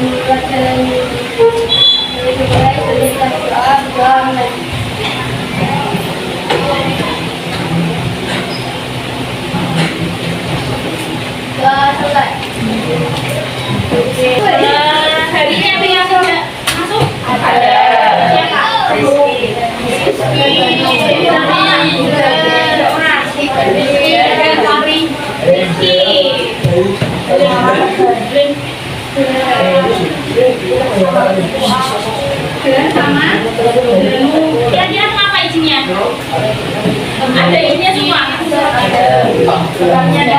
membuat jalan ini. Lebih baik berikan doa beramal. Doa selesai. Hari ini ada yang sudah masuk? Ada. Siapa? Rizky. Sama kira-kira apa isinya? Ada isinya semua? Suratnya ada.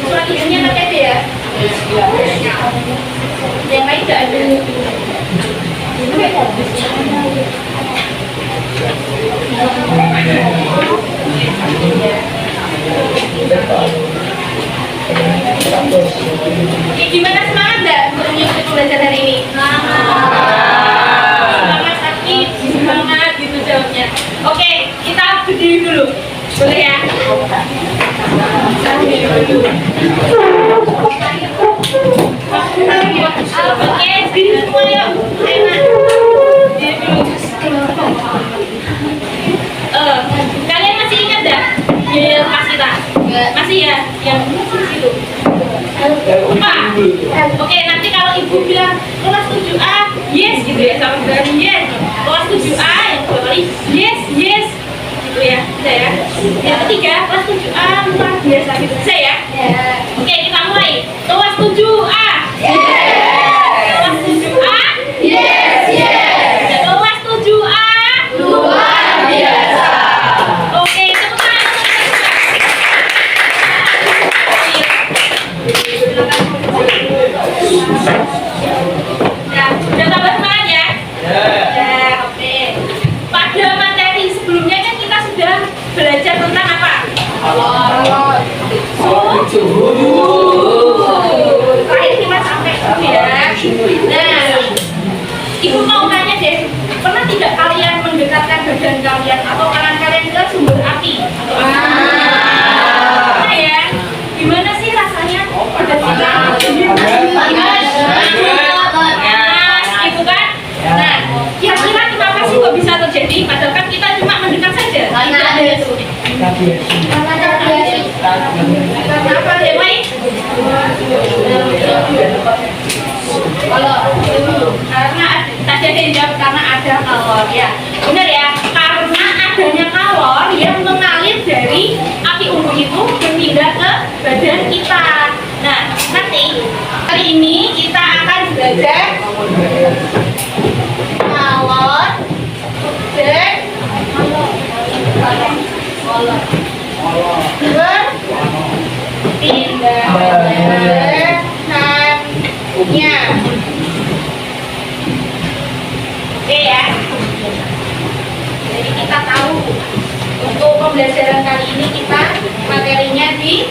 Surat isinya pakai ya? Yang lain tidak ada. Gimana, semangat nggak untuk mengikuti pembelajaran hari ini? Semangat, sakit, semangat gitu jawabnya. Oke, kita berdiri dulu, boleh ya? Oke, berdiri semua yuk. Enak. Kalian masih ingat dah? Ya, pas kita masih ya, yang situ. Lupa. Oke, nanti kalau ibu bilang kelas 7A, yes gitu ya, sama berani yes. Kelas 7A yang kedua kali, yes, yes. Gitu ya, bisa ya. Yang ketiga, kelas 7A luar biasa gitu, bisa ya. Oke, kita mulai. Kelas 7A. Kelas 7A. Yes, yes. Kelas 7A. Luar biasa. Oke, tepuk tangan. Nah, sudah tambah semangat ya? Ya, oke. Pada materi sebelumnya kan kita sudah belajar tentang apa? Terakhir kita sampai itu ya. Nah, ibu mau tanya deh, pernah tidak kalian mendekatkan badan kalian atau tangan kalian ke sumber api? Nah ya, gimana sih rasanya? Panas, gitu kan? Nah, kira-kira kenapa sih kok bisa terjadi? Padahal kan kita cuma mendekat saja. Karena ada itu. Karena apa deh, Mai? Karena tadi ada yang jawab karena ada kalor ya. Benar ya? Karena adanya kalor yang mengalir dari api unggun itu berpindah ke badan kita. Nah, nanti hari ini kita akan belajar kalor dan berpindah badannya. Oke ya. Jadi kita tahu untuk pembelajaran kali ini kita materinya di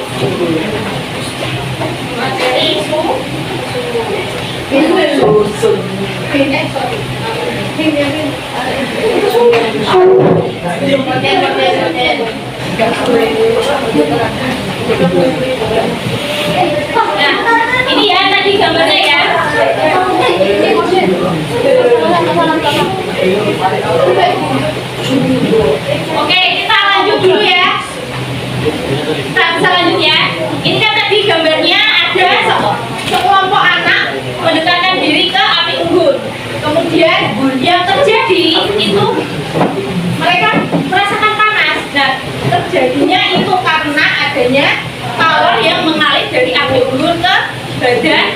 materi Nah, ini ya tadi gambarnya ya. Oke, kita lanjut dulu ya. Kita bisa lanjut ya. Ini kan tadi gambarnya ada sekelompok anak mendekatkan diri ke api unggun. Kemudian yang terjadi itu mereka merasakan panas. Nah, terjadinya itu karena adanya kalor yang mengalir dari api unggun ke badan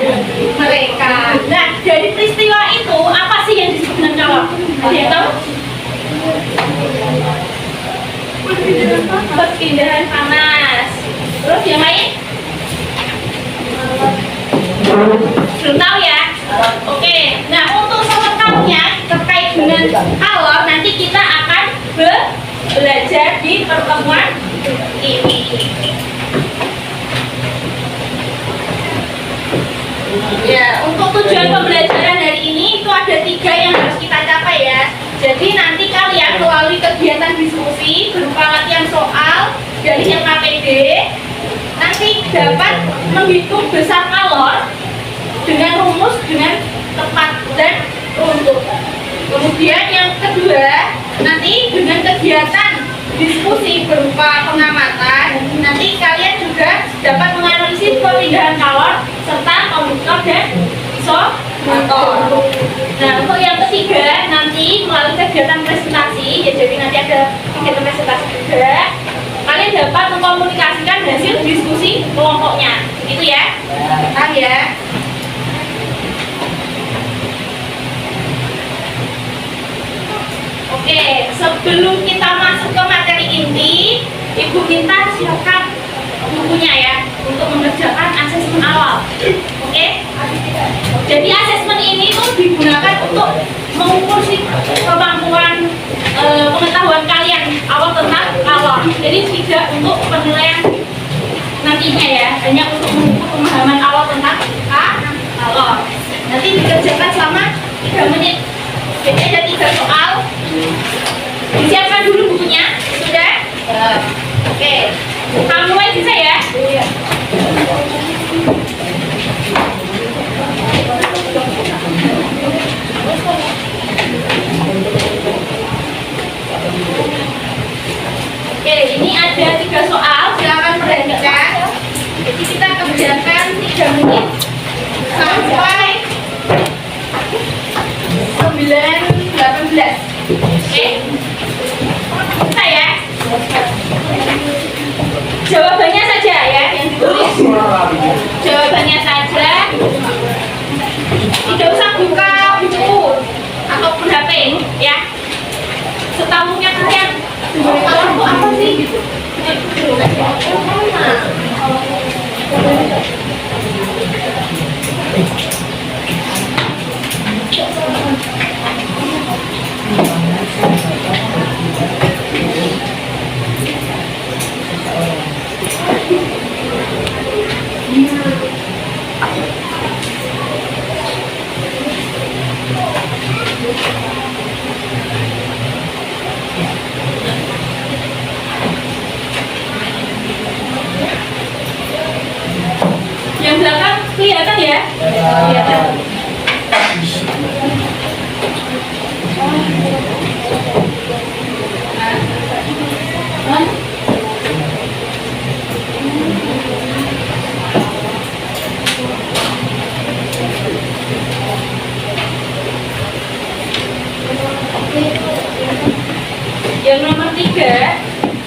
mereka. Nah, dari peristiwa itu apa sih yang disebut dengan kalor? Ada yang tahu? Perpindahan panas. Terus yang lain? Belum tahu ya? Oke. Nah, untuk selengkapnya terkait dengan kalor nanti kita akan belajar di pertemuan ini. Ya, untuk tujuan pembelajaran hari ini itu ada 3 yang harus kita capai ya. Jadi nanti kalian melalui kegiatan diskusi berupa latihan soal dari LKPD nanti dapat menghitung besar kalor dengan rumus dengan tepat dan runtuh. Kemudian yang kedua, nanti dengan kegiatan diskusi berupa pengamatan, nanti kalian juga dapat menganalisis pemindahan kalor serta konduktor dan isolator. Nah, untuk yang ketiga, nanti melalui kegiatan presentasi, ya jadi nanti ada kegiatan presentasi juga, kalian dapat mengkomunikasikan hasil diskusi kelompoknya, gitu ya. Paham ya? Oke, sebelum kita masuk ke materi inti, Ibu minta siapkan bukunya ya untuk mengerjakan asesmen awal. Oke? Jadi asesmen ini tuh digunakan untuk mengukur kemampuan pengetahuan kalian awal tentang kalor. Jadi tidak untuk penilaian nantinya ya, hanya untuk mengukur pemahaman awal tentang kalor. Nanti dikerjakan selama 3 menit. Jadi ada 3 soal. Disiapkan dulu bukunya, sudah? Oke, kamu mulai bisa ya? Iya. Oke, ini ada 3 soal, silakan perhatikan. Jadi kita kerjakan 3 menit sampai 9:18. Oke, bisa ya? Jawabannya saja ya yang ditulis. Jawabannya saja. Tidak usah buka buku ataupun HP ya. Setahunya kalian kalor itu apa sih gitu. Yang belakang kelihatan ya? Kelihatan. Yang nomor 3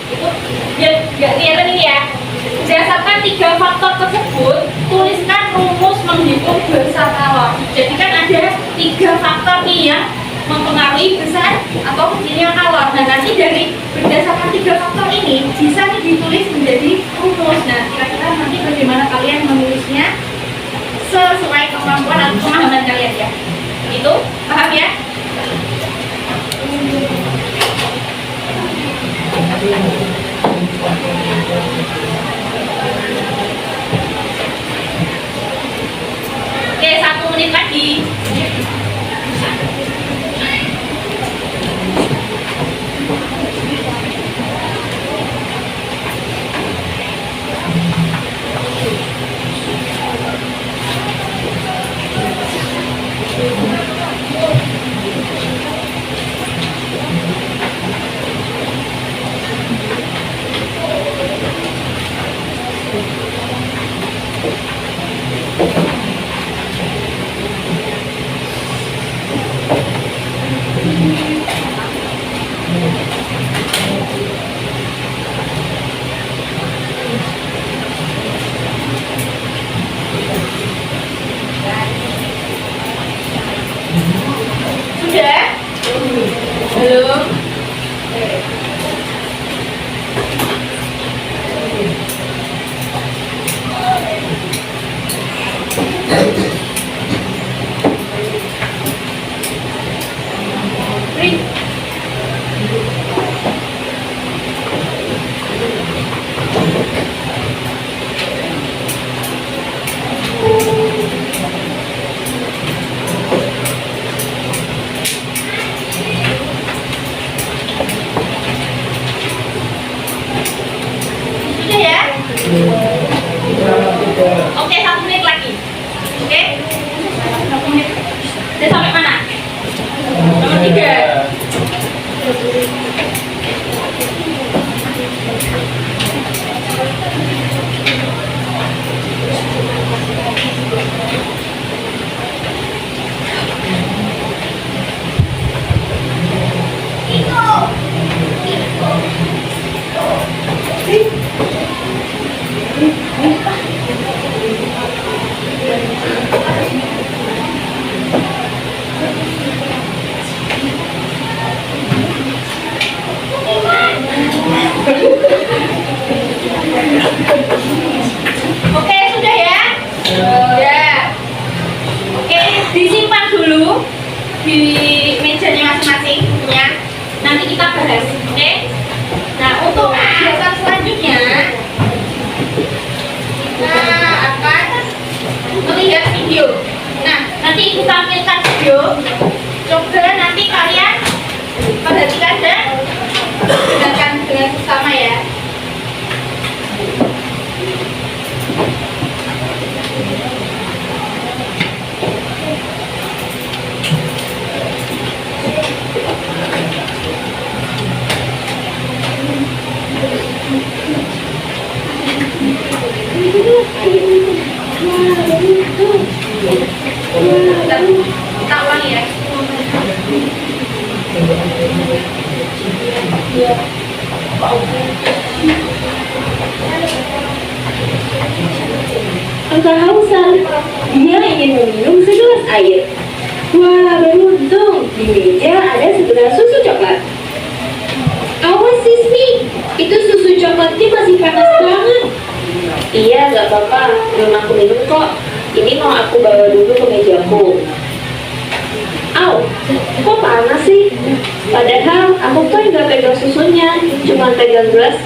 itu ya nggak kelihatan ini ya. Berdasarkan 3 faktor tersebut, tuliskan rumus menghitung besar kalor. Jadi kan ada 3 faktor nih yang mempengaruhi besar atau kecilnya kalor. Nah, nanti dari berdasarkan 3 faktor ini bisa nih ditulis menjadi rumus. Nah, kira-kira nanti bagaimana kalian menulisnya sesuai kemampuan atau pemahaman kalian ya. Itu paham ya? Oke, 1 menit lagi. Sudah? Belum? video. Nah, nanti ibu tampilkan video. Coba nanti kalian perhatikan dan dengarkan dengan seksama ya. Tak ulangi ya. Kehausan, dia ingin meminum segelas air. Wah, beruntung, di meja ada segelas susu coklat. Awas Sismi, itu susu coklatnya masih panas banget. Iya, gak apa-apa, belum aku minum kok. Ini mau aku bawa dulu ke mejaku. Au, kok panas sih? Padahal aku kan gak pegang susunya, cuma pegang gelas.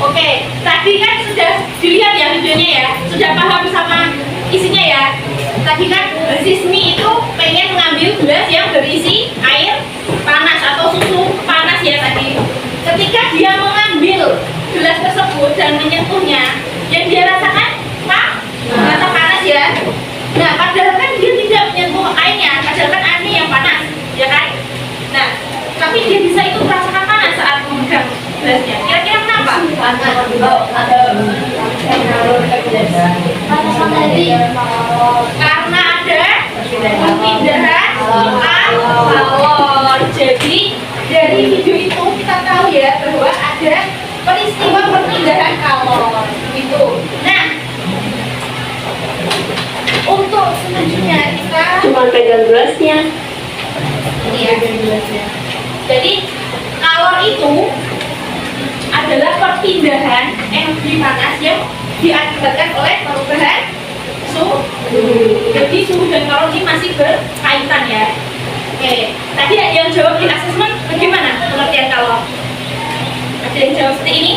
Oke, tadi kan sudah dilihat ya videonya ya, sudah paham sama isinya ya. Tadi kan Sismi itu pengen mengambil gelas yang berisi air panas atau susu panas ya tadi. Ketika dia mengambil gelas tersebut dan menyentuhnya, yang dia rasakan rasa panas ya. Nah, padahal kan dia tidak menyentuh airnya, padahal kan airnya yang panas, ya kan? Nah, tapi dia bisa itu merasakan panas saat memegang gelasnya. Kira-kira kenapa? Karena ada perpindahan kalor. Jadi dari video itu kita tahu ya bahwa ada peristiwa perpindahan kalor gitu. Nah, untuk selanjutnya kita Cuma pegang gelasnya. ini ya gelasnya. Jadi kalor itu adalah perpindahan energi panas yang diakibatkan oleh perubahan suhu. Jadi suhu dan kalor ini masih berkaitan ya. Oke, tadi yang jawab di asesmen bagaimana pengertian kalor? Ada yang jawab seperti ini?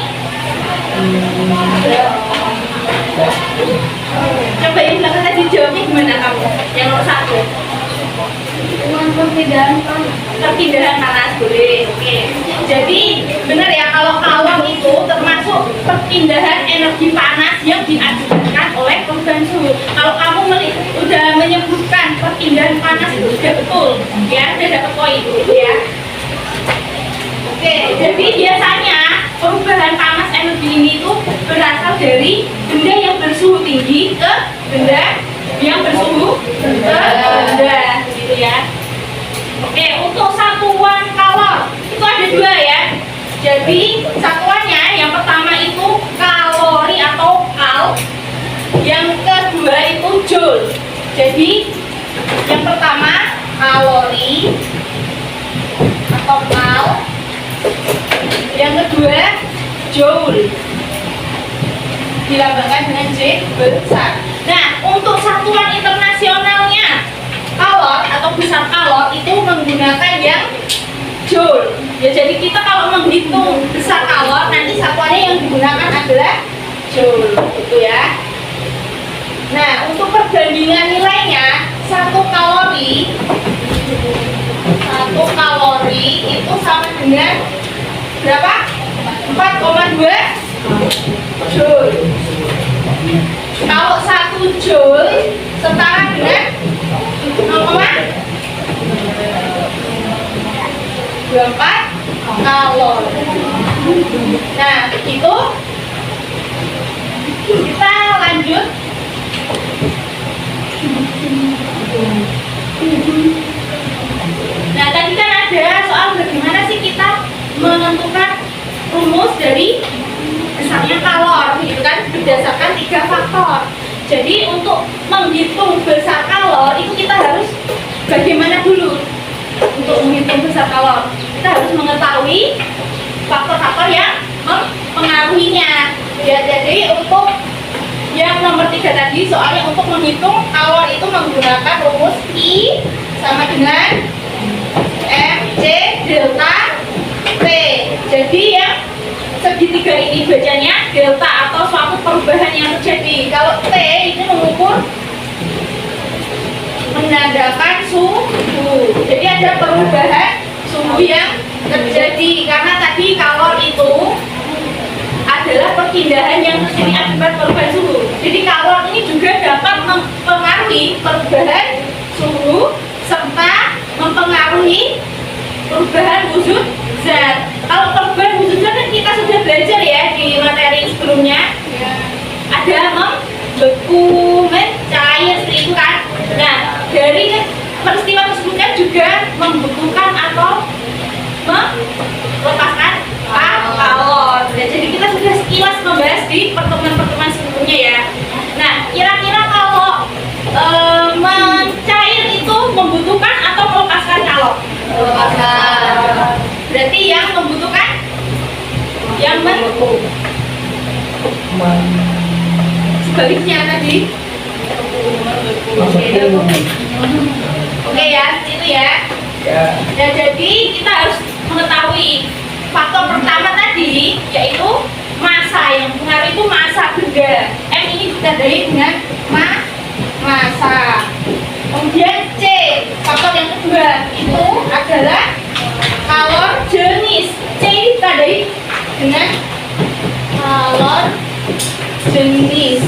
Coba yang belakang tadi jawabnya gimana kamu? Yang nomor 1. Perpindahan panas boleh. Oke. Jadi benar ya kalau kalor itu termasuk perpindahan energi panas yang diakibatkan oleh perubahan suhu. Kalau kamu udah menyebutkan perpindahan panas itu sudah betul ya, sudah dapat poin gitu ya. Oke, jadi biasanya perubahan panas energi ini itu berasal dari benda yang bersuhu tinggi ke benda yang bersuhu rendah gitu ya. Oke, untuk satuan kalor itu ada 2 ya. Jadi satuannya yang pertama itu kalori atau kal, yang kedua itu joule. Jadi yang pertama kalori atau kal, yang kedua joule, dilambangkan dengan J besar. Nah, untuk satuan internasionalnya kalor atau besar kalor itu menggunakan yang joule. Ya, jadi kita kalau menghitung besar kalor nanti satuannya yang digunakan adalah joule, gitu ya. Nah, untuk perbandingan nilainya, 1 kalori itu sama dengan berapa? 4,2 joule. Kalau 1 joule setara dengan 0,24 kalor. Nah, begitu. Kita lanjut. Nah, tadi kan ada soal bagaimana sih kita menentukan rumus dari besarnya kalor, gitu kan, berdasarkan 3 faktor. Jadi untuk menghitung besar kalor itu kita harus bagaimana dulu? Untuk menghitung besar kalor kita harus mengetahui faktor-faktor yang mempengaruhinya. Ya, jadi untuk yang nomor 3 tadi soalnya untuk menghitung kalor itu menggunakan rumus I sama dengan MC delta T. Jadi yang segitiga ini bacanya delta atau suatu perubahan yang terjadi. Kalau T ini mengukur menandakan suhu. Jadi ada perubahan suhu yang terjadi karena tadi kalor itu adalah perpindahan yang terjadi akibat perubahan suhu. Jadi kalor ini juga dapat mempengaruhi perubahan suhu serta mempengaruhi perubahan wujud zat. Kalau perubahan wujud zat kan kita sudah belajar ya di materi sebelumnya. Ada membeku, mencair seperti itu kan. Nah, dari peristiwa tersebut kan juga membekukan atau melepaskan kalor. Jadi kita sudah sekilas membahas di pertemuan-pertemuan sebelumnya ya. Nah, kira-kira kalau mencair itu membutuhkan atau melepaskan kalor? Melepaskan. Berarti yang membutuhkan yang sebaliknya tadi. Oke ya, itu ya. Ya, jadi kita harus mengetahui faktor pertama tadi yaitu massa. Yang pengaruh itu massa benda. M ini ditandai dengan massa. Kemudian C, faktor yang kedua itu adalah kalor jenis. C ditandai dengan kalor jenis.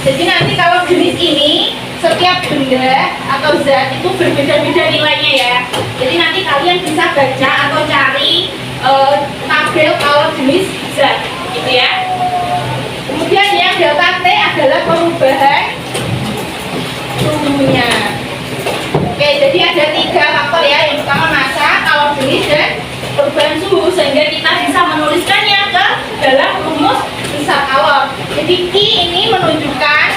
Jadi nanti kalau jenis ini setiap benda atau zat itu berbeda-beda nilainya ya. Jadi nanti kalian bisa baca atau cari tabel kalor jenis zat, gitu ya. Kemudian yang delta T adalah perubahan suhunya. Oke, jadi ada 3 faktor ya. Yang pertama massa, kalor jenis, dan perubahan suhu, sehingga kita bisa menuliskannya ke dalam rumus besar kalor. Jadi I ini menunjukkan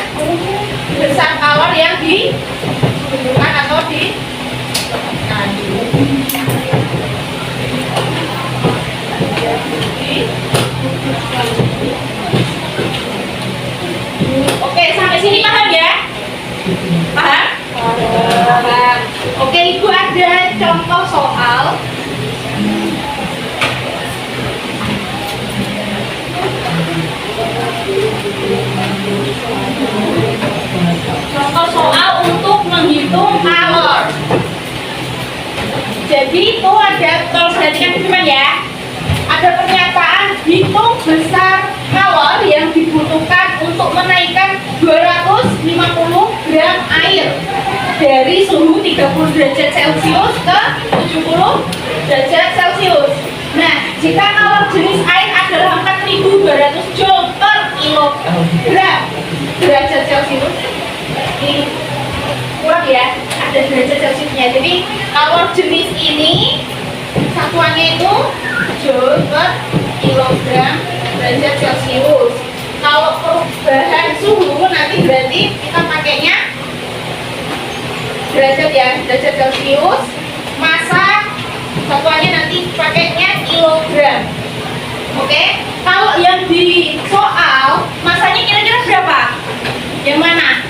besar kalor yang dibutuhkan atau Oke, sampai sini paham ya? Paham? Paham. Oke, Ibu ada contoh soal. Contoh soal untuk menghitung kalor. Jadi itu ada, kalau perhatikan teman ya, ada pernyataan hitung besar kalor yang dibutuhkan untuk menaikkan 250 gram air dari suhu 30 derajat Celcius ke 70 derajat Celcius. Nah, jika kalor jenis air adalah 4.200 joule per kilogram derajat Celcius, ini kurang ya, ada derajat Celciusnya. Jadi kalor jenis ini satuannya itu joule per kilogram derajat Celcius. Kalau perubahan suhu nanti berarti kita pakainya derajat ya, derajat Celcius. Massa satuannya nanti pakainya kilogram. Oke, kalau yang di soal masanya kira-kira berapa? Yang mana?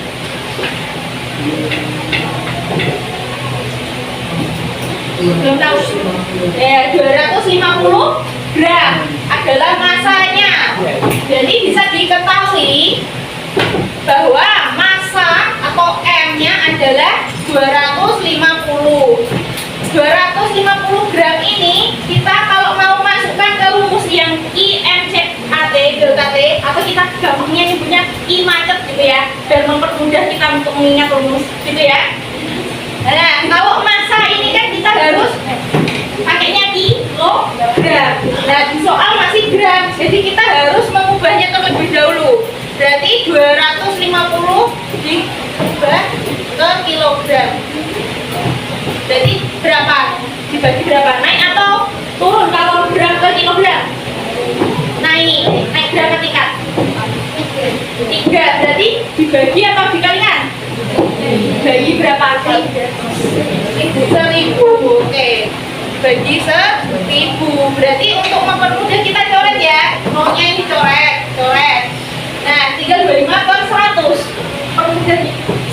Belum tahu. Ya, 250 gram adalah masanya. Jadi bisa diketahui bahwa massa atau M-nya adalah 250. 250 gram ini kita kalau mau masukkan ke rumus yang IMZAT delta T, atau kita gampangnya nyebutnya I macet gitu ya, dan mempermudah kita untuk mengingat rumus gitu ya. Nah, kalau massa ini kan kita harus pakainya kilogram. Nah, di soal masih gram, jadi kita harus mengubahnya terlebih dahulu. Berarti 250 diubah ke kilogram. Jadi berapa? Dibagi berapa? Naik atau turun kalau gram ke kilogram? Naik berapa tingkat? 3. Berarti dibagi atau dikalikan? Dibagi berapa? 1.000. Oke. Bagi 1.000. Berarti untuk mempermudah kita coret ya. Nolnya ini coret. Nah, 325 per 100.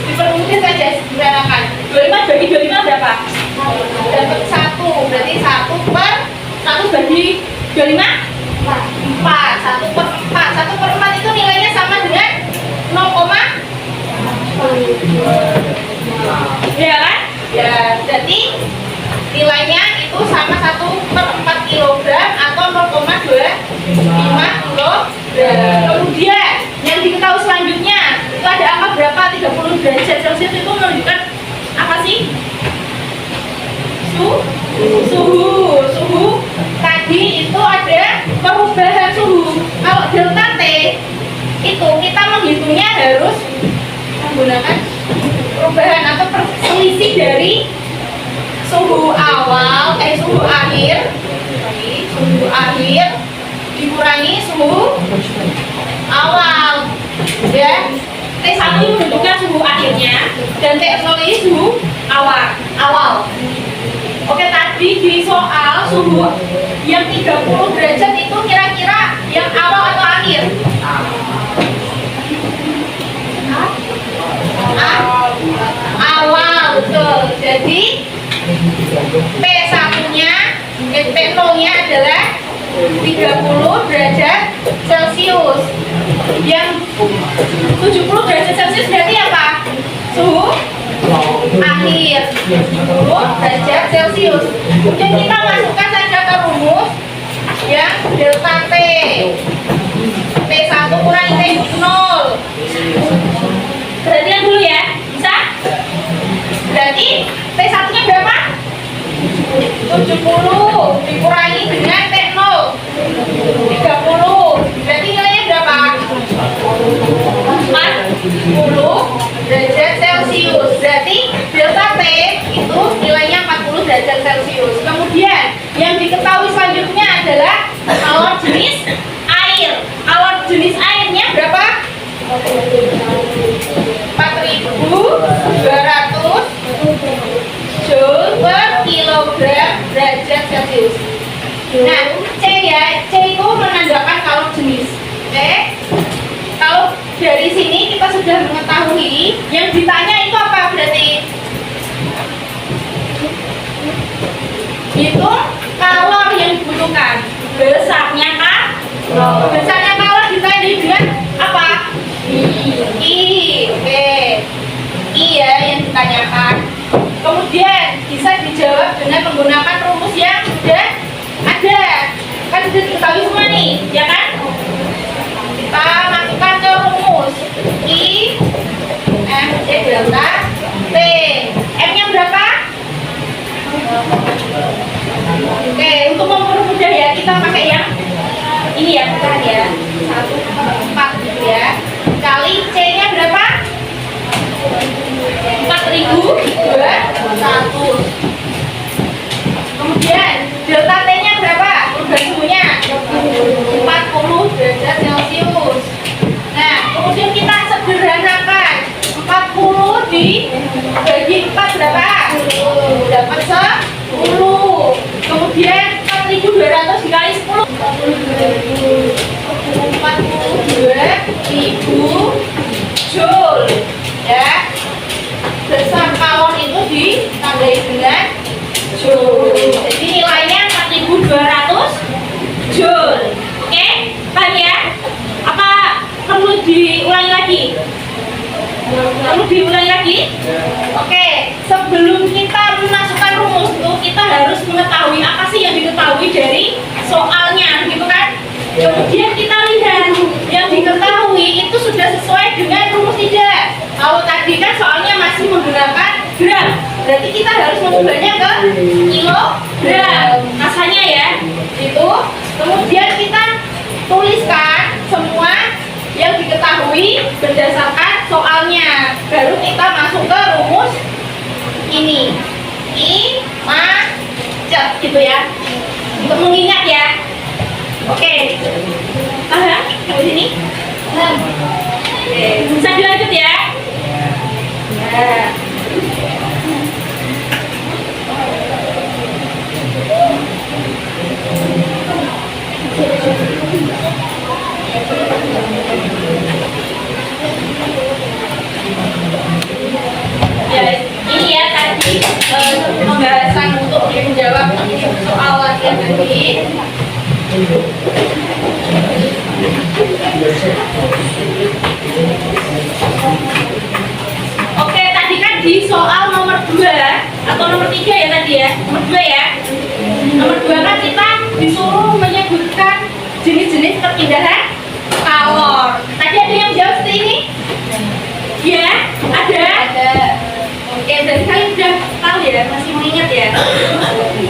Dipermudah saja sederhanakan. 25 bagi 25 berapa? Dapat 1. Berarti 1 per 1 bagi 25? 4. 1 per 4. 1 per 4 itu nilainya sama dengan 0, ya Celsius itu menunjukkan apa sih? Suhu. Tadi itu ada perubahan suhu. Kalau delta T itu kita menghitungnya harus menggunakan perubahan atau selisih dari suhu akhir dikurangi suhu awal, ya. T1 menunjukkan suhu akhirnya dan T0 ini suhu awal. Oke, tadi di soal suhu yang 30 derajat itu kira-kira yang awal atau akhir? Awal, betul. Jadi T0-nya adalah 30 derajat Celcius. Yang 70 derajat Celcius berarti apa? Suhu akhir 70 derajat Celcius. Kemudian kita masukkan saja ke rumus yang delta T. T1 kurangi T0. Perhatikan dulu ya, bisa? Berarti T1 nya berapa? 70 dikurangi dengan T0 30. Berarti nilainya berapa? 40 derajat Celcius. Berarti delta T itu nilainya 40 derajat Celcius. Kemudian yang diketahui selanjutnya adalah alur jenis air. Alur jenis airnya berapa? 4.200 Joule per kilogram derajat Celcius. Nah, C ya, C itu menandakan kalor jenis. Oke? Kalau dari sini kita sudah mengetahui yang ditanya itu apa berarti? Itu kalor yang dibutuhkan. Besarnya kan? Besarnya kalor ditanya dengan apa? I. Oke. I ya yang ditanyakan. Kemudian bisa dijawab dengan menggunakan rumus yang sudah ada. Kan sudah diketahui semua nih, ya kan? Kita masukkan ke rumus I MC delta T. M-nya berapa? Oke, untuk mempermudah ya, kita pakai yang ini ya, bukan ya. 1/4 gitu ya. Kali C-nya berapa? 4.200. Kemudian delta T-nya berapa? Perubahan suhunya 40 derajat Celcius. Nah, kemudian kita sederhanakan 40 dibagi 4 berapa? Dapat 10. Kemudian 4.200 dikali 10 42.000 Joule, ya. Besar kalor itu ditandai dengan Joule. Jadi nilainya 4.200 Joule. Oke, paham ya? Apa perlu diulangi lagi? Perlu diulangi lagi? Oke, sebelum kita memasukkan rumus itu kita harus mengetahui apa sih yang diketahui dari soalnya, gitu kan? Kemudian kita lihat yang diketahui itu sudah sesuai dengan rumus tidak. Kalau tadi kan soalnya masih menggunakan gram, berarti kita harus mengubahnya ke kilogram. Masanya ya, itu. Kemudian kita tuliskan semua yang diketahui berdasarkan soalnya. Baru kita masuk ke rumus ini. I macet gitu ya. Untuk mengingat ya. Oke. Paham? Sampai sini? Oke. Bisa dilanjut ya? Ya. Ya, ini ya tadi pembahasan untuk menjawab soal latihan tadi. Oke, tadi kan di soal nomor 2 atau nomor 3 ya tadi ya. Nomor 2 ya. Nomor 2 kan kita disuruh menyebutkan jenis-jenis perpindahan kalor. Tadi ada yang jawab seperti ini? Ya, ada. ya, masih mengingat ya.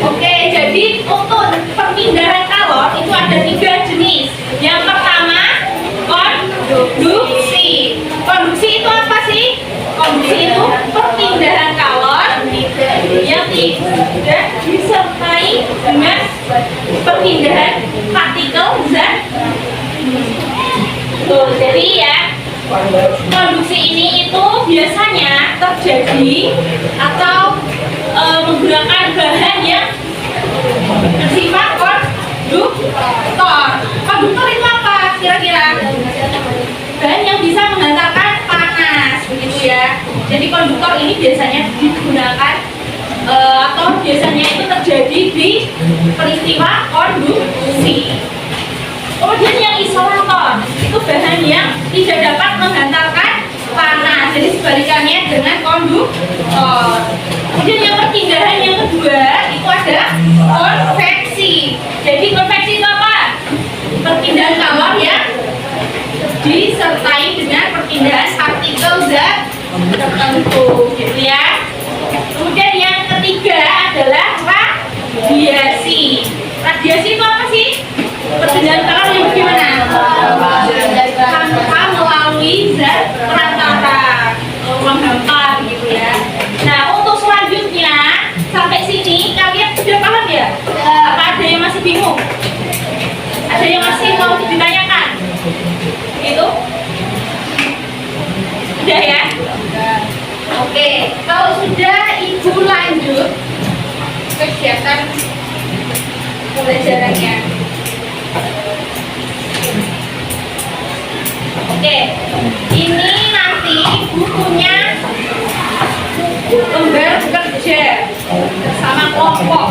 Oke, jadi untuk perpindahan kalor itu ada 3 jenis. Yang pertama, konduksi. Konduksi itu apa sih? Konduksi itu perpindahan kalor yang tidak disertai dengan perpindahan partikel zat. Tuh, jadi ya, konduksi ini itu biasanya terjadi atau menggunakan bahan yang bersifat konduktor. Konduktor itu apa kira-kira? Bahan yang bisa menghantarkan panas, begitu ya. Jadi konduktor ini biasanya digunakan atau biasanya itu terjadi di peristiwa konduksi. Kemudian yang isolator itu bahan yang tidak dapat menghantarkan panas, jadi sebalikannya dengan konduktor. Kemudian yang perpindahan yang kedua itu ada konveksi. Jadi konveksi itu apa? Perpindahan kalor yang disertai dengan perpindahan partikel zat tertentu, gitu ya. Kemudian yang ketiga adalah radiasi. Radiasi itu apa sih? Perpindahan kalor yang bagaimana? Tanpa melalui zat perantara, ruang hampa gitu ya. Nah, untuk selanjutnya sampai sini kalian sudah paham ya? Apa ada yang masih bingung? Ada yang masih mau ditanyakan? Itu? Sudah ya? Oke, kalau sudah ibu lanjut kegiatan pembelajarannya. Oke, ini nanti bukunya lembar kerja bersama kelompok.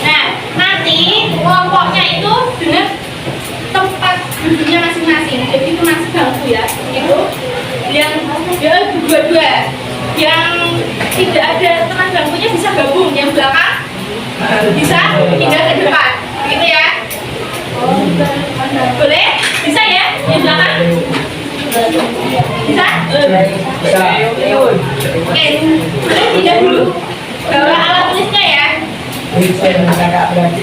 Nah, nanti kelompoknya itu dengan tempat duduknya masing-masing. Jadi itu masih bangku ya. Itu yang dua-dua. Yang tidak ada teman bangkunya bisa gabung. Yang belakang bisa pindah ke depan. Gitu ya. Boleh? Bisa ya? Yang belakang? Bisa? Bisa. Oke, boleh pindah dulu. Bawa alat tulisnya ya. Bisa kakak berarti.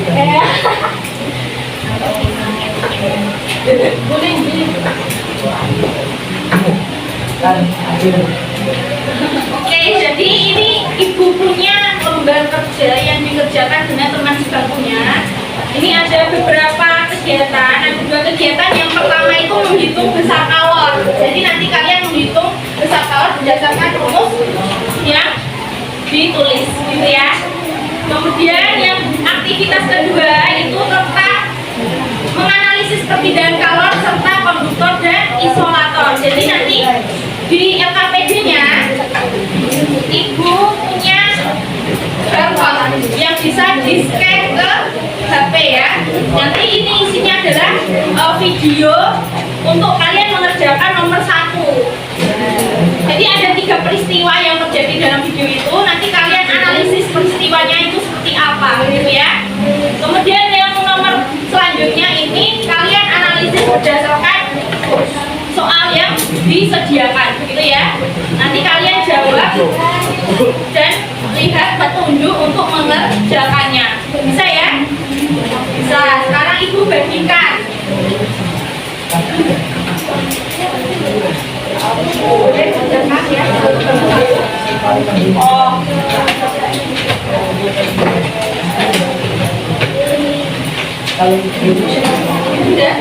Boleh, boleh. Kan adil. Oke, jadi ini ibu punya lembar kerja yang dikerjakan dengan teman sebangkunya. Ini ada beberapa kegiatan, ada 2 kegiatan. Yang pertama itu menghitung besar kalor. Jadi nanti kalian menghitung besar kalor berdasarkan rumus yang ditulis, gitu ya. Kemudian yang aktivitas kedua itu tentang menganalisis perpindahan kalor serta konduktor dan isolator. Jadi nanti di LKPD-nya ibu punya barcode yang bisa di-scan ke HP ya. Nanti ini isinya adalah video untuk kalian mengerjakan nomor 1. Jadi ada 3 peristiwa yang terjadi dalam video itu. Nanti kalian analisis peristiwanya itu seperti apa, gitu ya. Kemudian yang nomor selanjutnya ini kalian analisis berdasarkan soal yang disediakan, gitu ya. Nanti kalian jawab dan lihat petunjuk untuk mengerjakannya. Bisa ya? Bisa. Sekarang ibu bagikan. Boleh mengerjakan ya. Oh. Kalau Udah.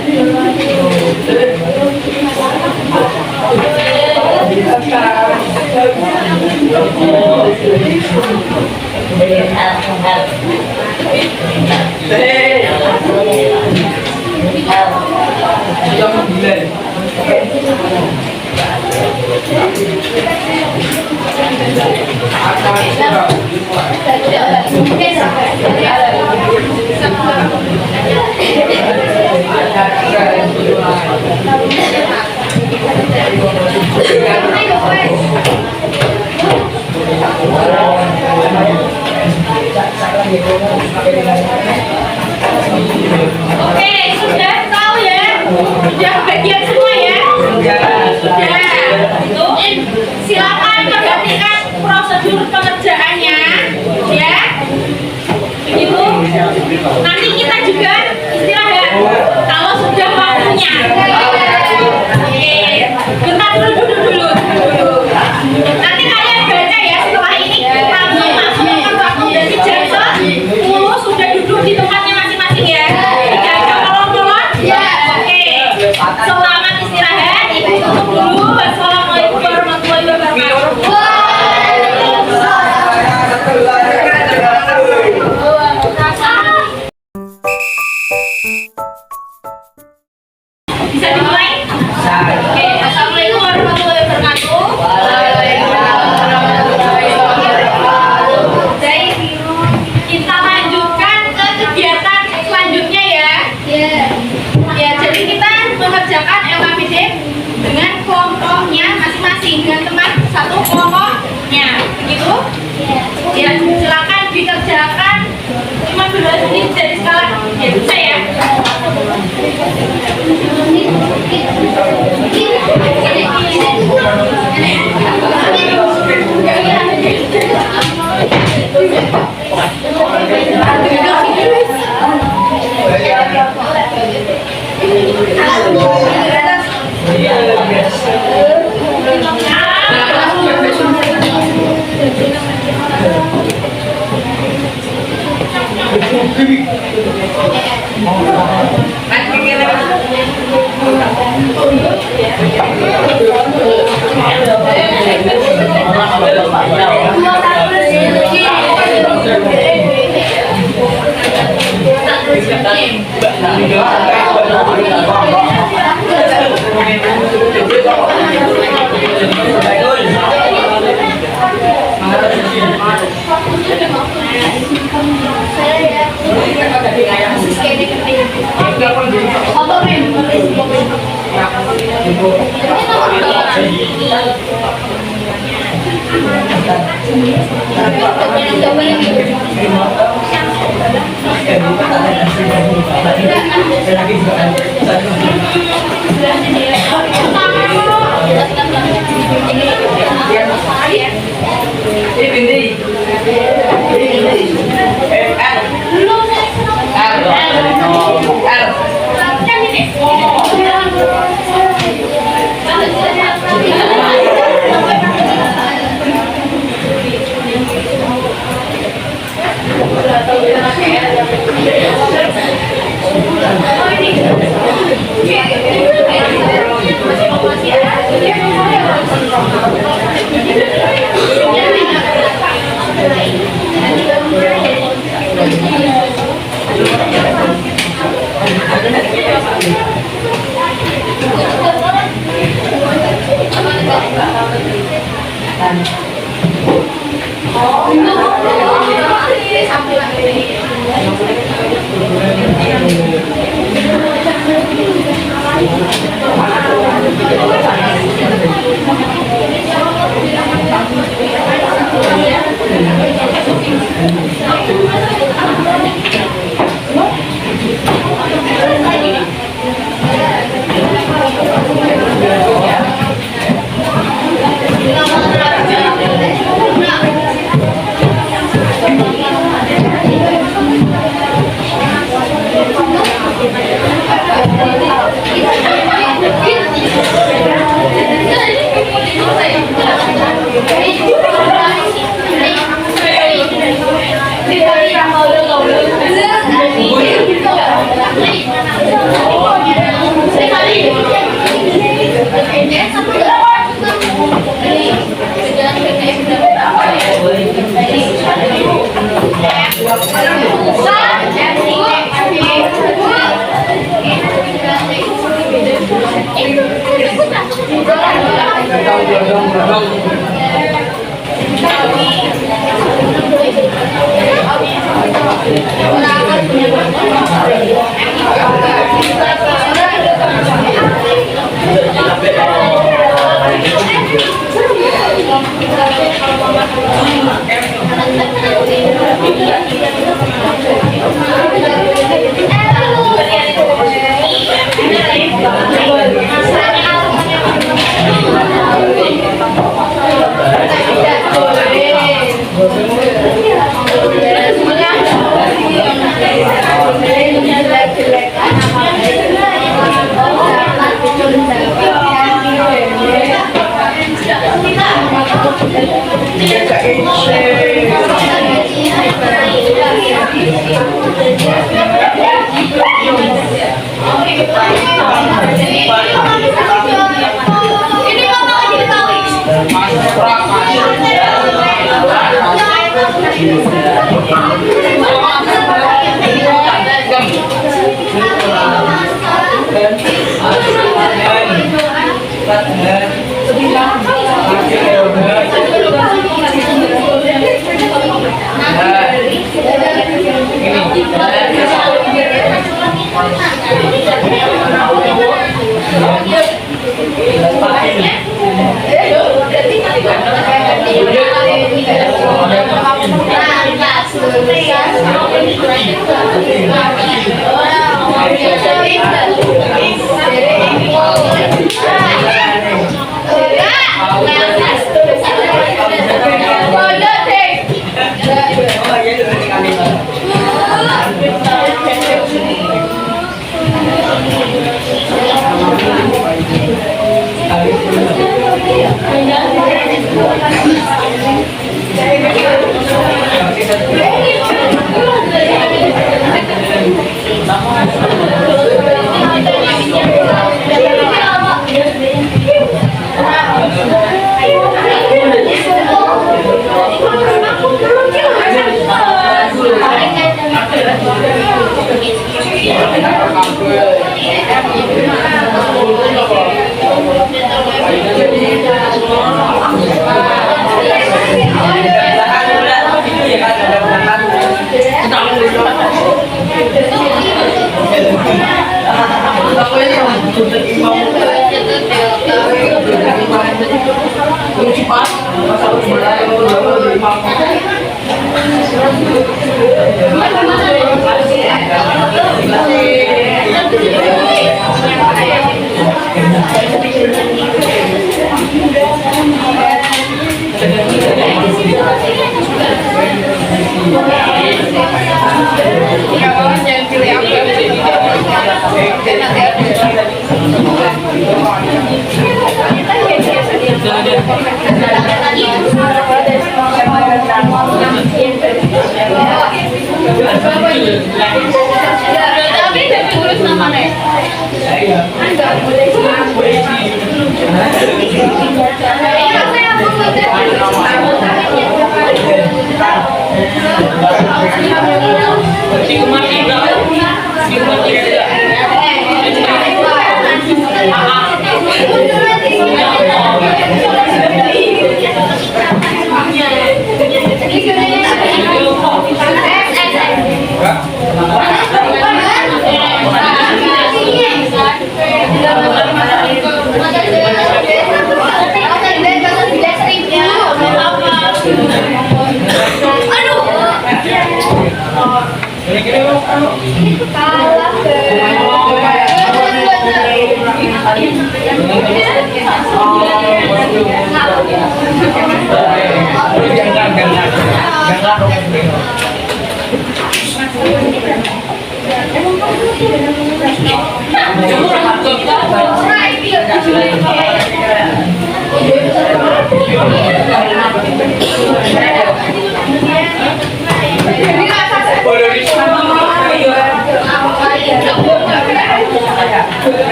Nah,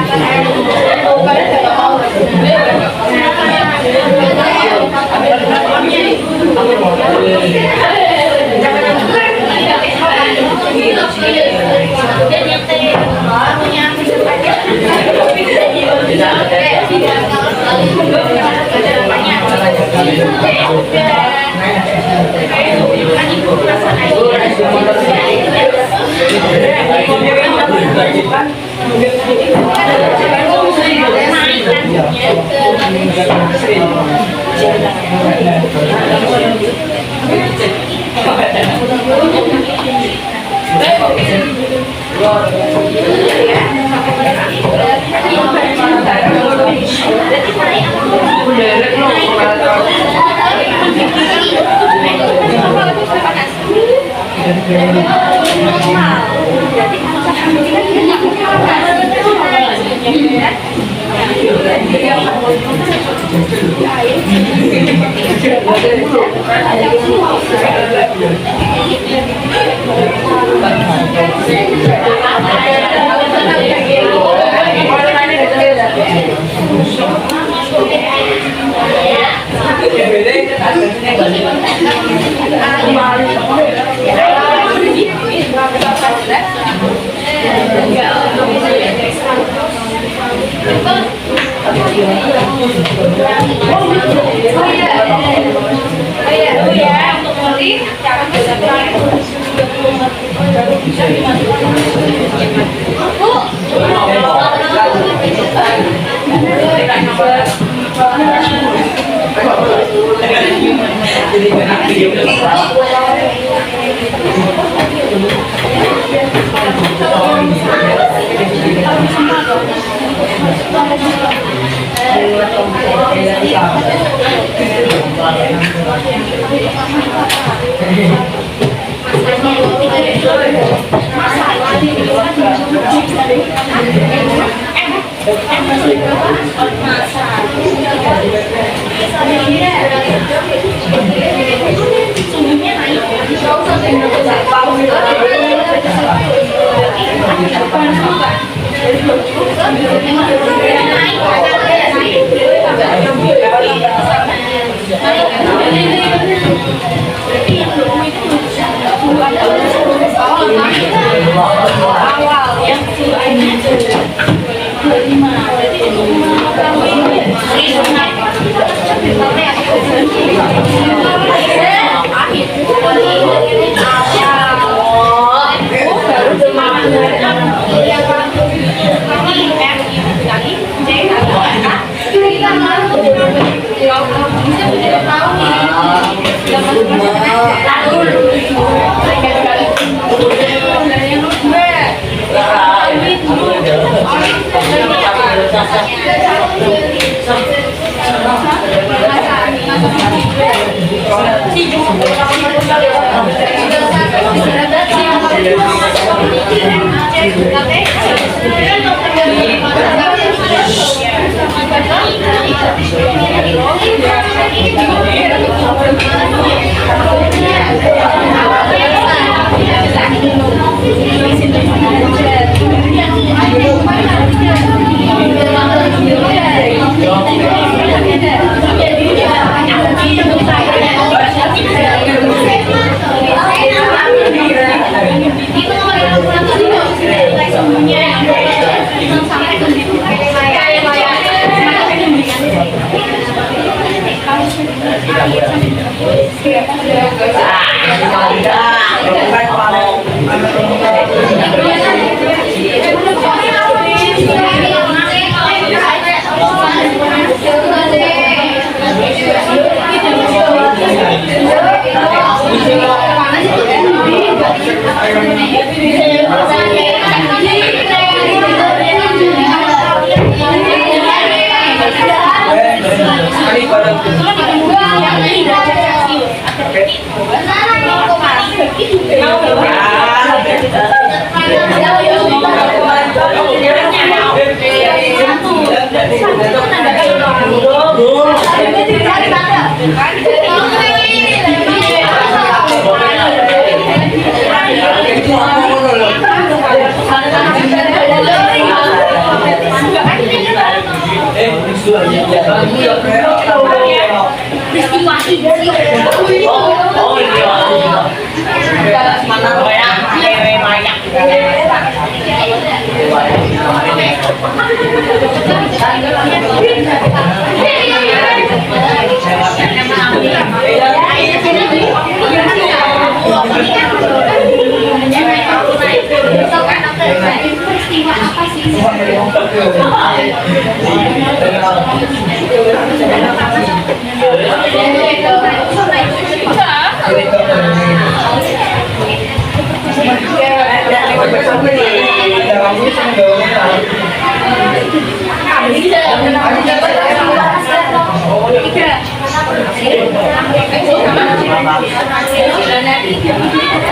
Hey.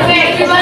Oke,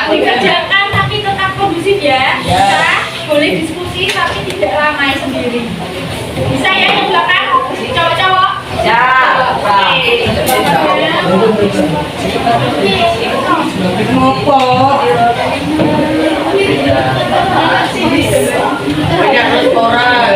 Dikerjakan tapi tetap kondusif ya. Bisa, boleh diskusi tapi tidak ramai sendiri. Bisa ya yang belakang, cowok-cowok. Ya. Ngopo? Banyak orang.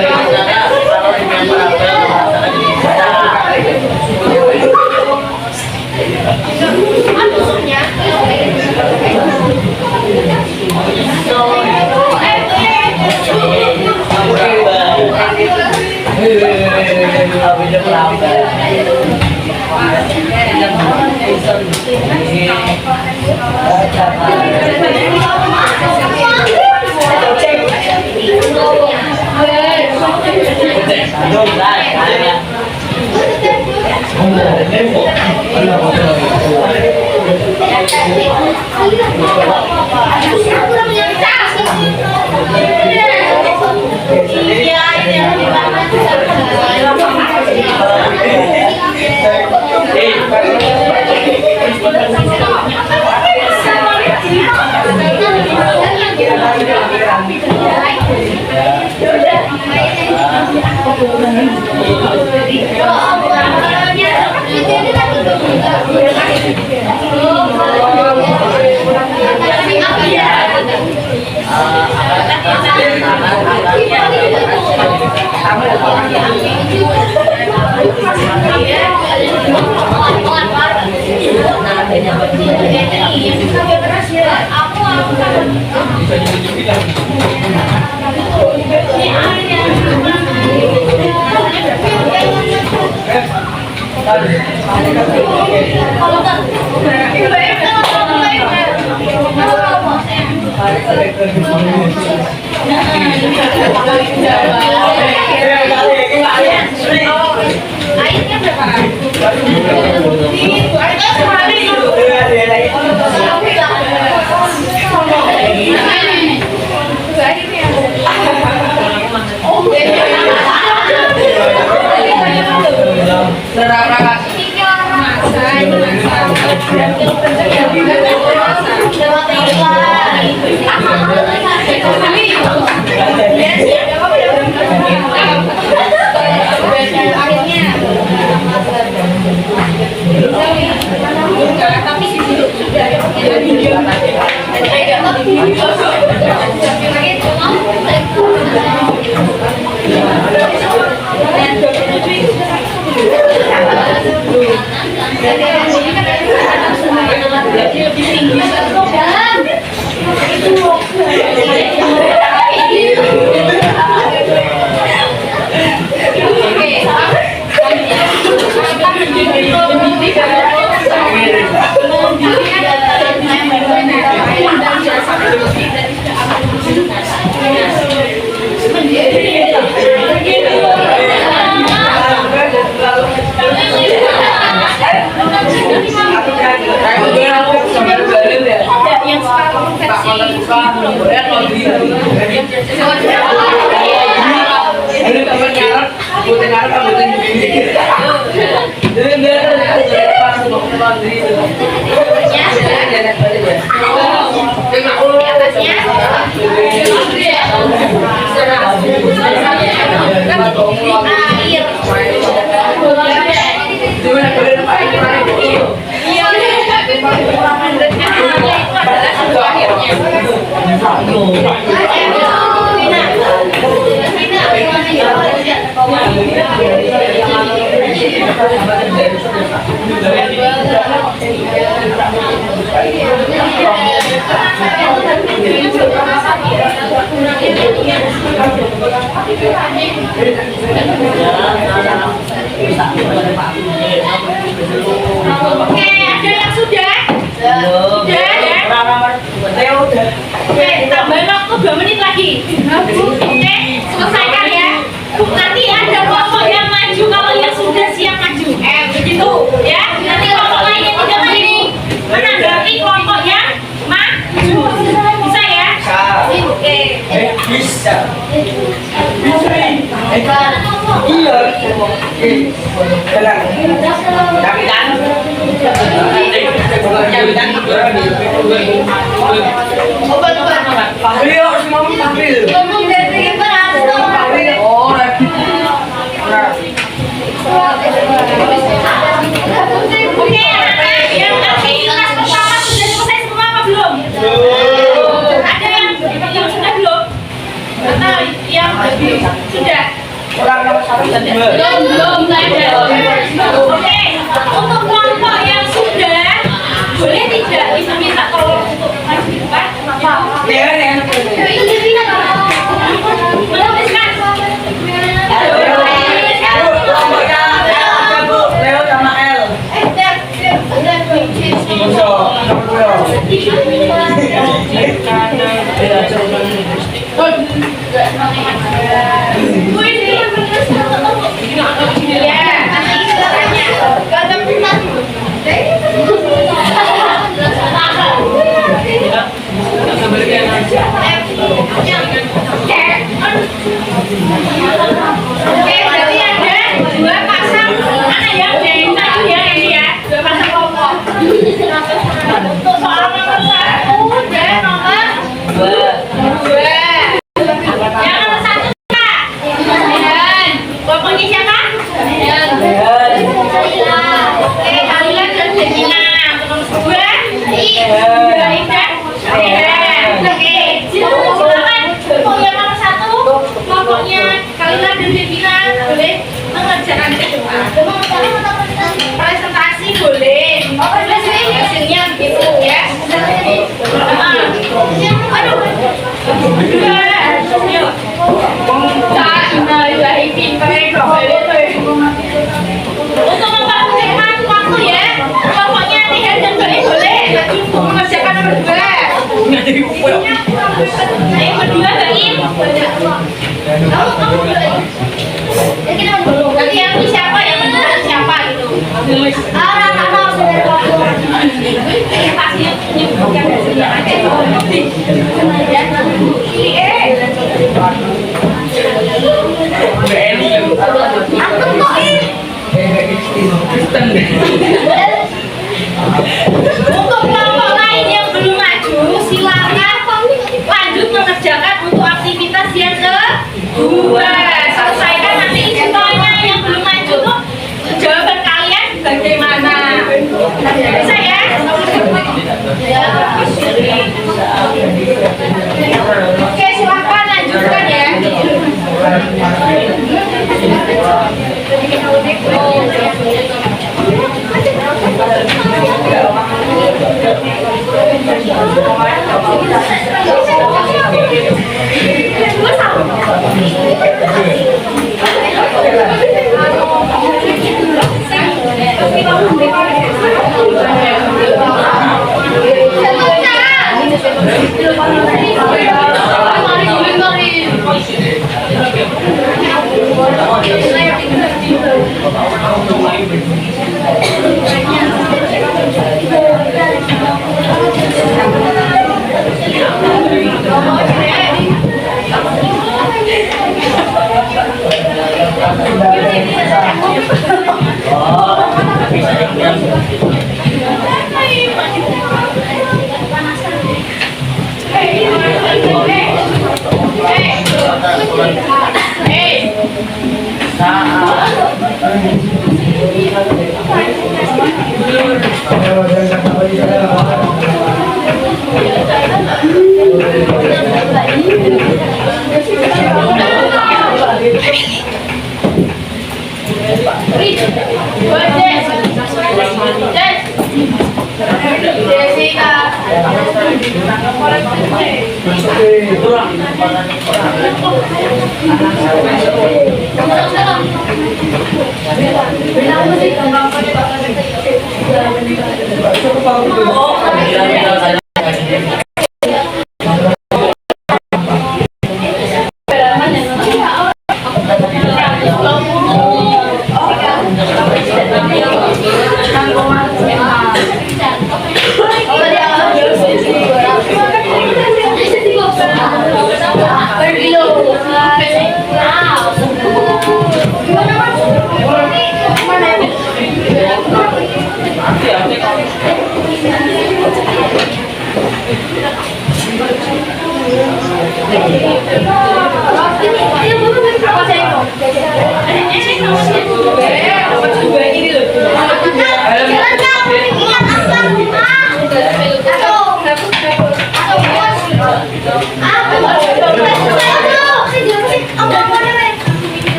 Oke, ada yang sudah? Sudah ya? Oke, tambahin waktu 2 menit lagi. Oke, selesaikan ya. Nanti ada kelompok yang maju kalau yang sudah siap maju. Begitu ya. Nanti kelompok lain yang tidak maju menanggapi kelompok yang maju. Bisa ya? Oke. Bisa. Iya. Kapitan. Beliau harus ngomong tampil. Oh, Oke, anak-anak yang aktivitas pertama sudah selesai semua apa belum? Ada yang sudah belum? Atau yang sudah? Belum ada. Oke, untuk kelompok yang sudah boleh tidak ibu minta tolong untuk maju di depan? ya. Oke, berarti ada dua pasang mana ya? Yang ya ini ya, dua pasang kelompok. Untuk soal nomor satu dan nomor dua. Yang nomor satu Kak. Dan kelompoknya siapa? Oke, Halila dan Jemina. Nomor dua. Baik dan oke, silakan. Untuk yang nomor satu, kelompoknya Halila dan Jemina boleh mengerjakan presentasi boleh. Hasilnya begitu ya. Aduh. Untuk memperhatikan waktu ya, pokoknya tidak dan boleh untuk mengerjakan nomor dua. Yang kedua Baim. Nanti yang itu siapa yang menentukan siapa gitu. Pasti menyebutkan hasilnya ada. Untuk kelompok lain yang belum maju, silakan lanjut mengerjakan untuk aktivitas yang kedua. Selesaikan nanti soalnya yang belum maju tuh jawaban kalian bagaimana? Bisa ya? Oke, silakan lanjutkan ya.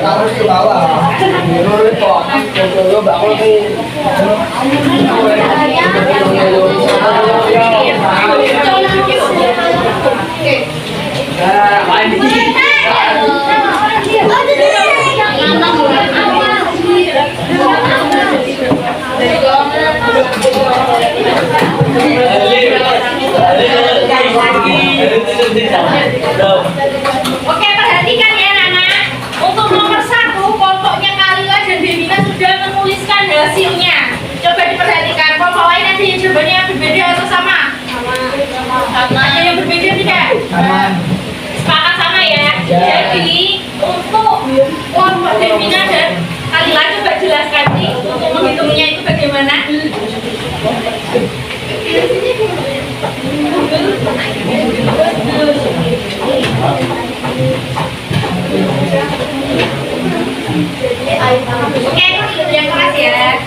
Harus ke bawah. Oke, perhatikan ya Nana. Untuk nomor 1, kelompoknya Kalila dan Devina sudah menuliskan hasilnya. Coba diperhatikan, kelompok lain ada yang jawabannya berbeda atau sama? Sama. Ada yang berbeda tidak? Sepakat sama ya? Jadi, untuk kelompok Devina dan Kalila coba jelaskan nih, untuk menghitungnya itu bagaimana? Oke, yang keras ya.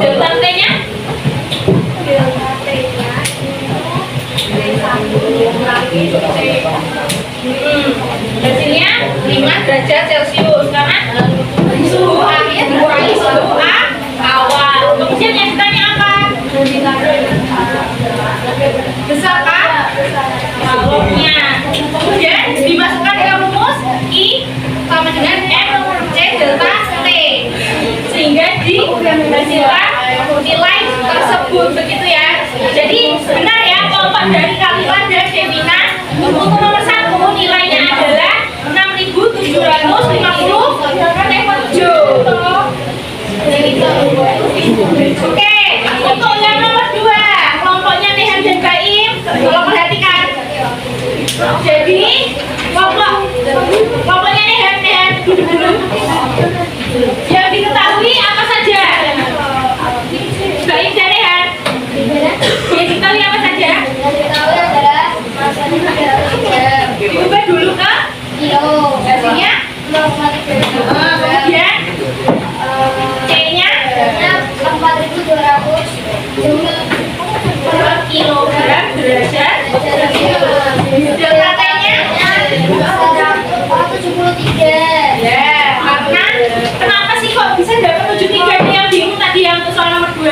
Delta T-nya? Hasilnya 5 derajat Celcius karena suhu akhir dikurangi suhu awal. Kemudian yang ditanya apa? Besar kan? Kalornya. Kemudian dimasukkan ke rumus I sama dengan MC delta T sehingga dihasilkan nilai tersebut, begitu ya. Jadi benar ya, kelompok dari Kalila dan Devina untuk nomor 1 nilainya adalah 6.750,7. Oke, untuk yang nomor 2 kelompoknya Nehan dan Baim, tolong perhatikan. Jadi kelompoknya Nehan duduk dulu. Yang diketahui apa saja? Baim dan Nehan. Yang diketahui apa saja? Diubah dulu ke kilo. Hasilnya? Kemudian C-nya 4.200 per kilogram derajat. Delta T-nya 73. Ya, karena kenapa sih kok bisa dapat 73? Yang bingung tadi yang untuk soal nomor 2.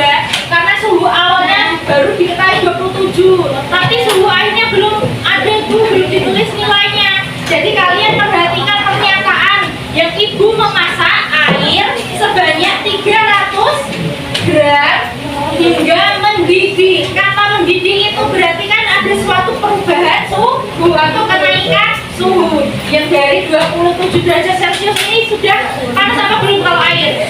Karena suhu awalnya baru diketahui 27, tapi suhu akhirnya belum ada tuh, belum ditulis nilainya. Jadi kalian perhatikan pernyataan yang ibu memasak air sebanyak 300 gram hingga mendidih. Kata mendidih itu berarti kan ada suatu perubahan suhu atau kenaikan suhu yang dari 27 derajat Celcius ini sudah panas apa belum kalau air?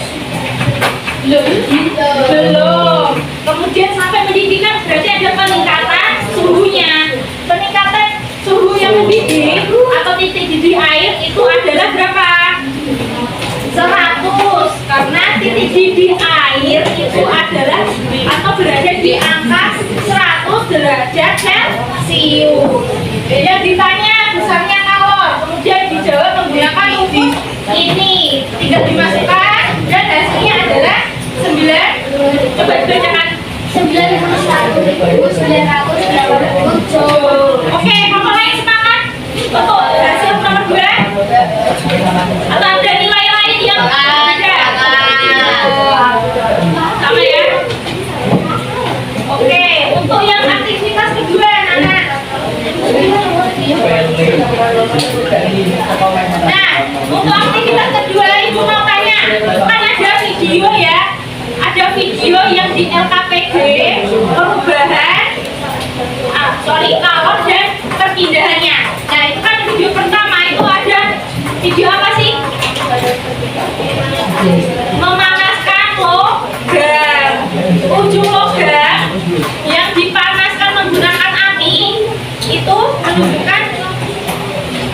Belum. Kemudian sampai mendidih kan berarti ada peningkatan suhunya. Peningkatan suhu yang mendidih atau titik didih air itu adalah berapa? 100. Karena titik didih air itu adalah atau berada di angka 100 derajat Celcius. Yang ditanya besarnya kalor, kemudian dijawab menggunakan rumus ini. Tinggal dimasukkan dan hasilnya adalah 9. Coba dibacakan. 91.987. Oke, kelompok lain sepakat untuk hasil nomor 2? Atau ada nilai lain yang ada? Sama ya? Oke, untuk yang aktivitas kedua, Nana.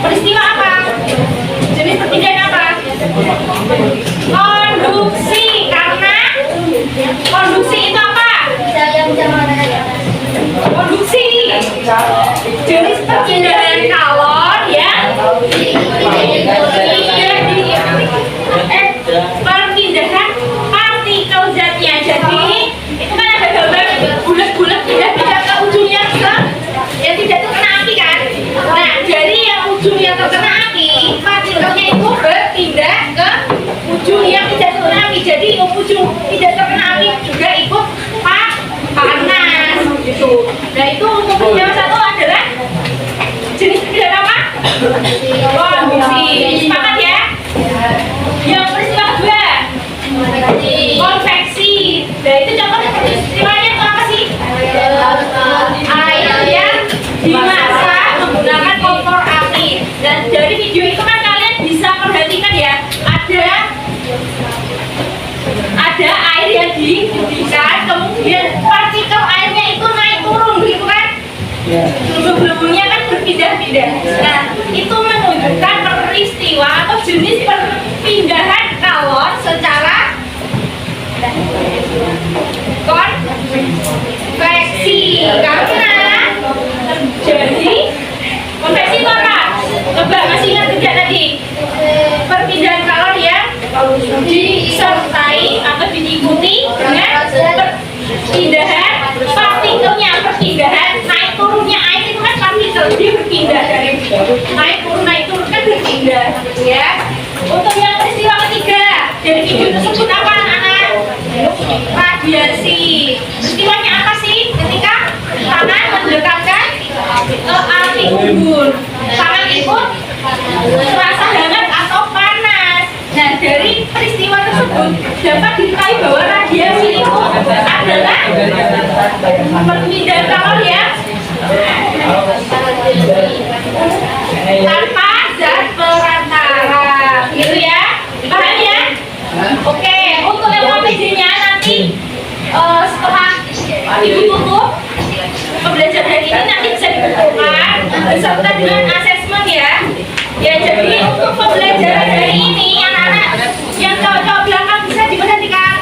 Peristiwa apa? Jenis perpindahan apa? Konduksi. Karena konduksi itu apa? Konduksi. Jenis perpindahan kalor yang perpindahan partikel zatnya. Jadi itu kan ada gambar bulat-bulat pindah-pindah ke ujungnya ke yang tidak terkena api kan. Nah dari yang ujung yang terkena api, partikelnya itu berpindah ke ujung yang tidak terkena api. Jadi ujung tidak terkena api juga ikut panas gitu. Nah itu untuk peristiwa satu adalah jenis perpindahan apa? Konduksi. Sepakat ya? Yang peristiwa kedua konveksi. Nah itu contoh peristiwanya itu apa sih? Air yang dimasak menggunakan kompor api. Dan dari video itu kan kalian bisa perhatikan ya, ada air yang dididihkan, kemudian partikel airnya itu naik turun gitu kan? Gelembung-gelembungnya kan berpindah-pindah. Nah itu menunjukkan peristiwa atau jenis perpindahan kalor secara konveksi. Karena jadi konveksi itu apa? Coba masih ingat tidak tadi? Perpindahan kalor yang disertai atau diikuti dengan perpindahan partikelnya. Perpindahan naik turunnya air itu kan partikel, dia berpindah dari naik turun kan berpindah ya. Untuk yang peristiwa ketiga dari video tersebut apa anak-anak? Radiasi. Peristiwanya apa sih? Ketika tangan mendekatkan ke api unggun, tangan ikut terasa hangat atau panas. Nah dari peristiwa tersebut dapat diketahui bahwa radiasi itu adalah perpindahan kalor ya tanpa zat perantara, gitu ya, paham ya? Oke, untuk yang APD-nya nanti setelah ibu tutup pembelajaran hari ini nanti bisa dikumpulkan beserta dengan asesmen ya. Ya jadi untuk pembelajaran hari ini anak-anak yang cowok-cowok belakang bisa diperhatikan,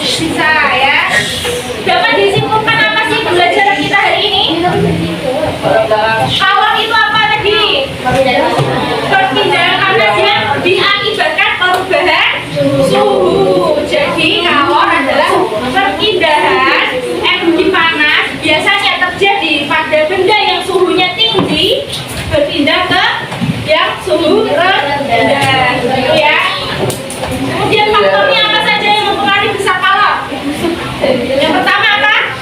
bisa ya. Dapat disimpulkan apa sih pembelajaran kita hari ini? Kalor itu apa tadi? Perpindahan panas yang diakibatkan perubahan suhu. Jadi kalor adalah perpindahan energi panas biasanya terjadi pada benda yang suhunya tinggi berpindah ke yang suhu rendah, gitu ya. Kemudian faktornya apa saja yang mempengaruhi besar kalor? Yang pertama apa?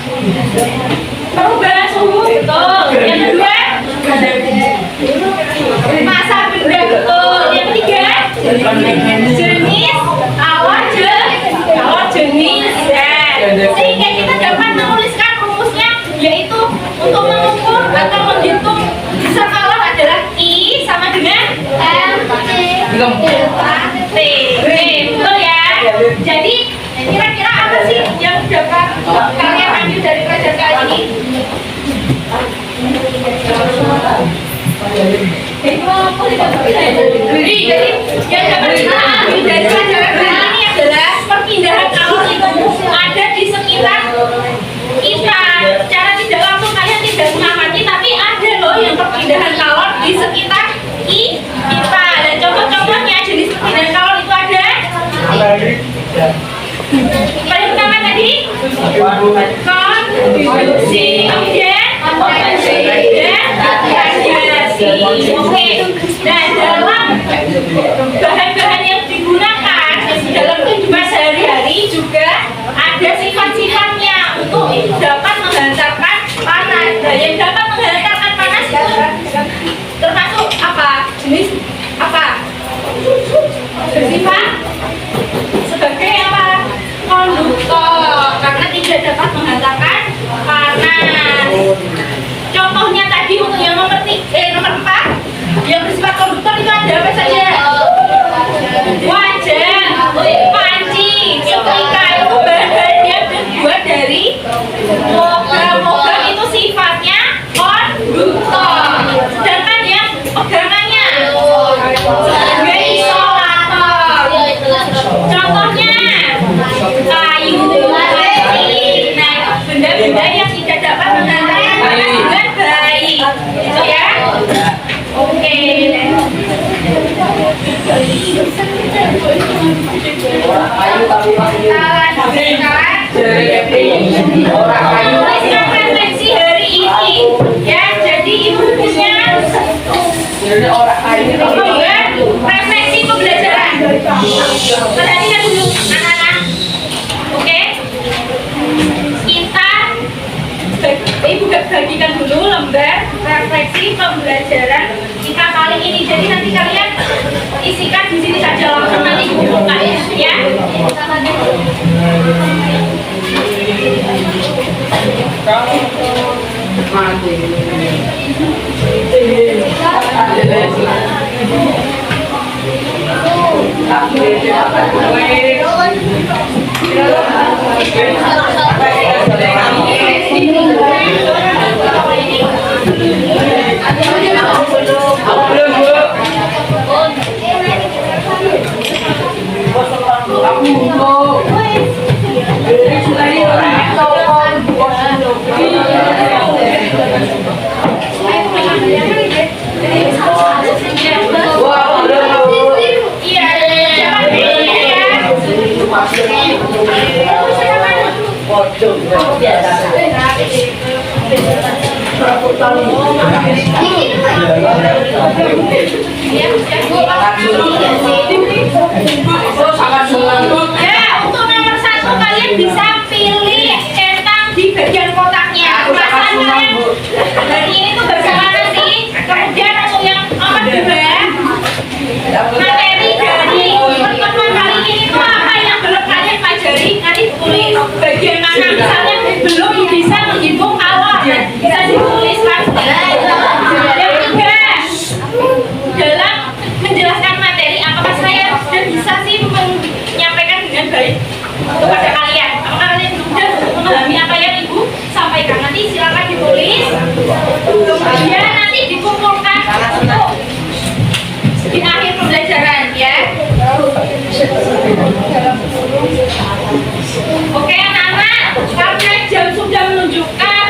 Perubahan suhu, betul. Yang kedua, massa benda, betul. Yang ketiga, jenis kalor jenis sehingga kita dapat menuliskan rumusnya, yaitu untuk mengukur atau menghitung besar kalor adalah I sama dengan T. Betul ya? Jadi kira-kira apa sih yang dapat kalian ambil dari pelajaran kali ini? Jadi yang dapat kita ambil dari pelajaran kali ini adalah perpindahan kalor itu ada di sekitar kita. Secara tidak langsung kalian tidak mengamati, tapi ada loh yang perpindahan kalor di sekitar kita. Dan contoh-contohnya jenis perpindahan kalor itu ada. Paling pertama tadi konduksi, kemudian konveksi dan radiasi. Oke. Dan dalam bahan-bahan yang digunakan dalam kehidupan sehari-hari juga ada sifat-sifatnya untuk dapat menghantarkan panas. Nah, yang dapat menghantarkan panas itu termasuk apa? Jenis apa? Bersifat sebagai apa? Konduktor, karena tidak dapat menghantarkan panas. Contohnya tadi untuk yang nomor 4 yang bersifat konduktor itu ada apa saja? selanjutnya Jadi orang lain refleksi pembelajaran. Perhatikan dulu anak-anak. Oke? Kita Ibu bagikan dulu lembar refleksi pembelajaran kita kali ini. Jadi nanti kalian isikan di sini saja, langsung nanti Ibu buka ya. Iya, jangan dulu ya. Ya, untuk nomor 1 kalian bisa pilih centang di bagian kotaknya. Perasaan kalian dari ini tuh bagaimana sih? Kemudian untuk yang nomor 2, materi dari pertemuan kali ini tuh apa yang belum kalian pelajari, nanti tulis bagian mana. Misalnya belum bisa menghitung awal, bisa ditulis pasti. Yang 3, dalam menjelaskan materi, apakah saya sudah bisa sih menyampaikan dengan baik kepada kalian? Apakah kalian sudah memahami apa yang Ibu sampaikan? Nanti silakan ditulis, kemudian nanti dikumpulkan untuk di akhir pembelajaran ya. Oke anak-anak, karena jam sudah menunjukkan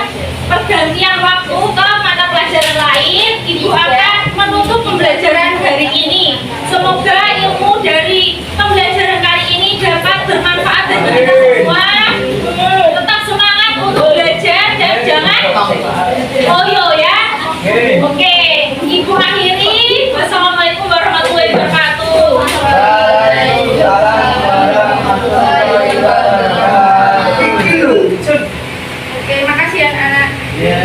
pergantian waktu ke mata pelajaran lain, Ibu akan menutup pembelajaran hari ini. Semoga ilmu dari pembelajaran kali ini dapat bermanfaat bagi kita semua. Tetap semangat untuk belajar dan jangan loyo ya. Oke, Ibu akhiri. Wassalamualaikum warahmatullahi wabarakatuh. Oke, makasih ya anak-anak. Ya.